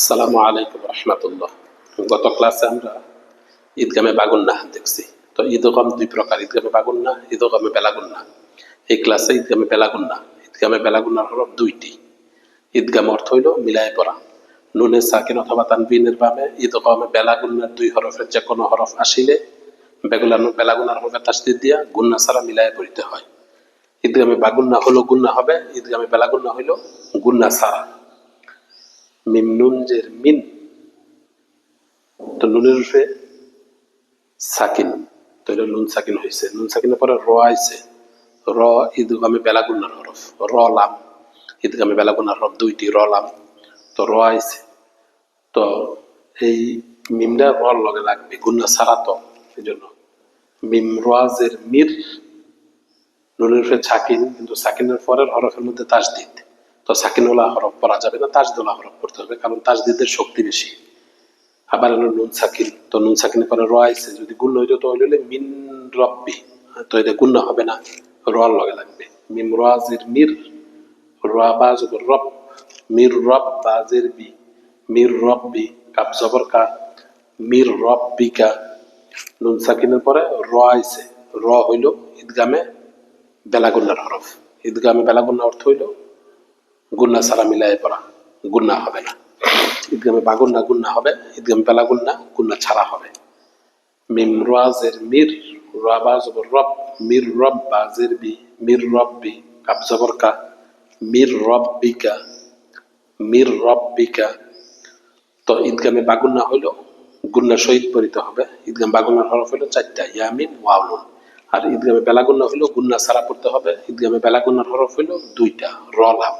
আসসালামু আলাইকুম রহমতুল্লাহ। গত ক্লাসে আমরা ঈদগামে বাগুন্না দেখছি। তো ঈদগম দুই প্রকার, ঈদগামে বাগুন্না, ঈদগামে বেলাগুন্না। এই ক্লাসে ঈদগামে বেলাগুন্না। ঈদগামে বেলাগুন্নার হরফ দুইটি। ঈদগাম অর্থ হইল মিলায় পড়া। নুনে সাকিন অথবা তানবিনের বামে ঈদগামে বেলাগুন্নার দুই হরফের যে কোনো হরফ আসিলে বেলাগুন্নার হরফে তাসদীদ দিয়া গুন্না ছাড়া মিলায় পড়িতে হয়। ঈদগামে বাগুন্না হলো গুন্না হবে, ঈদগামে বেলাগুন্না হইল গুন্না ছাড়া। মিম নুন জের মিন, তো নুনের রূপে সাকিন, তো এটা নুন সাকিন হয়েছে। নুন সাকিনের পরে র আইছে, র ঈদগামে বেলাগুন্নার হরফ। র লাম ঈদগামে বেলাগুন্নার হরফ দুইটি, র লাম, তো র আইছে। তো এই মিমটা রর লগে লাগবে, গুন্না ছাড়া, তো এই জন্য মিম রাজের মির, নুনের রূপে সাকিন, কিন্তু সাকিনের পরের হরফের মধ্যে তাসদীদ। তো সাকিনওয়ালা হরফ পড়া যাবে না, তাসদীদওয়ালা হরফ পড়তে হবে, কারণ তাসদীদের শক্তি বেশি। আবার হলো নুন সাকিন, তো নুন সাকিনের পরে র আইছে, যদি গুণ হইতো তো হইলে মিন রব্বি, তো এটা গুণ হবে না, র লগে লাগবে। মিম রাজের মির, রা বাজ রব, মির রব বাজের বি, মির রব্বি, কাপ জবর কা, মির রব্বিকা। নুন সাকিনের পরে র আইছে, র হইল ঈদগামে বেলাগুন্নার হরফ। ঈদগামে বেলাগুন্না অর্থ হইল গুন্না ছাড়া মিলাই পড়া, গুন্না হবে না। ঈদগামে বাগুন্না গুন্না হবে, ঈদগামে বেলাগুন্না গুন্না ছাড়া হবে। মিম রাজের মির, রা বা জবর রব, মির রব বাজের বি, মির রব্বি, কাপ জবর কা, মির রব্বিকা, মির রব্বিকা। তো ঈদগামে বাগুন্না হইল গুন্না সহিত পড়িতে হবে। ঈদগাম বাগুন্নার হরফ হইল চারটা, ইয়ামিন ওয়াও নুন। আর ঈদগামে বেলাগুন্না হইল গুন্না ছাড়া পড়তে হবে। ঈদগামে বেলাগুন্নার হরফ হইল দুইটা, র লাম।